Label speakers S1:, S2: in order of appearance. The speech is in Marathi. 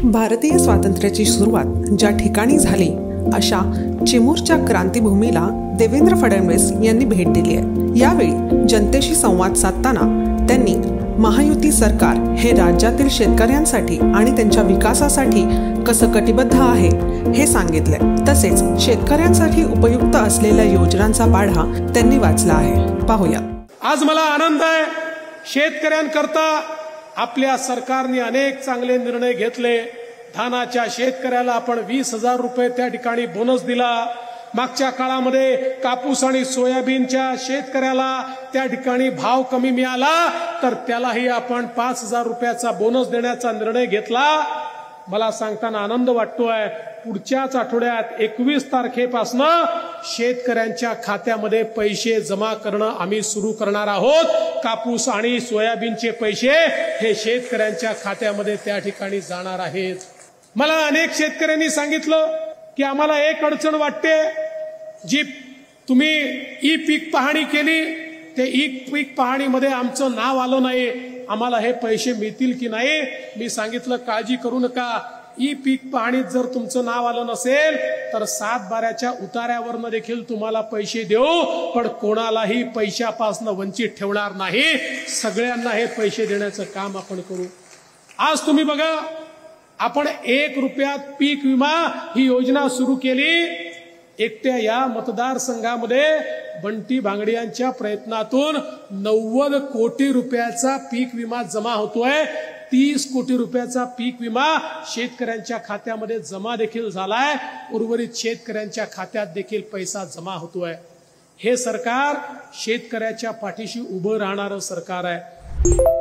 S1: भारतीय स्वातंत्र्याची सुरुवात ज्या ठिकाणी झाली अशा चिमूरच्या क्रांतीभूमीला देवेंद्र फडणवीस यांनी भेट दिली आहे। यावेळी जनतेशी संवाद साधताना त्यांनी महायुती सरकार हे राज्यातील शेतकऱ्यांसाठी आणि त्यांच्या विकासासाठी कसं कटिबद्ध आहे हे सांगितले। तसेच शेतकऱ्यांसाठी उपयुक्त असलेल्या योजनांचा पाढा त्यांनी वाचला आहे। पाहूया।
S2: आज मला आनंद आहे, शेतकऱ्यांकरता आपल्या सरकारने अनेक चांगले निर्णय घेतले। धानाच्या शेतकऱ्याला आपण 20,000 रुपये त्या ठिकाणी बोनस दिला। मागच्या काळामध्ये कापूस आणि सोयाबीनच्या शेतकऱ्याला त्या ठिकाणी भाव कमी मिळाला तर त्यालाही आपण 5,000 रुपयाचा बोनस देण्याचा निर्णय घेतला। मला सांगताना आनंद वाटतोय, पुढच्याच आठवड्यात 21 तारखेपासून शेतकऱ्यांच्या खात्यामध्ये पैसे जमा करणं आम्ही सुरू करणार आहोत। कापूस आणि सोयाबीनचे पैसे हे शेतकऱ्यांच्या खात्यामध्ये त्या ठिकाणी जाणार आहेत। मला अनेक शेतकऱ्यांनी सांगितलं की आम्हाला एक अडचण वाटते, जी तुम्ही ई पीक पाहणी केली ते ई पीक पाहणीमध्ये आमचं नाव आलं नाही, आम्हाला हे पैसे मिळतील की नाही। मी सांगितलं काळजी करू नका, ई पीक पाहणीत जर तुमचं नाव आलं नसेल तर 7/12च्या उतार्यावरनं देखील तुम्हाला पैसे देऊ, पण कोणालाही पैशापासून वंचित ठेवणार नाही। सगळ्यांना हे पैसे देण्याचं काम आपण करू। आज तुम्ही बघा, आपण 1 रुपयात पीक विमा ही योजना सुरू केली। एकट्या या मतदारसंघामध्ये बंटी भांगडियांच्या प्रयत्नातून 90 कोटी रुपयाचा पीक विमा जमा होतोय। 30 कोटी रुपयाचा पीक विमा शेतकऱ्यांच्या खात्यामध्ये जमा देखील झालाय। उर्वरित शेतकऱ्यांच्या खात्यात देखील पैसा जमा होतोय। हे सरकार शेतकऱ्याच्या पाठीशी उभं राहणारं सरकार आहे।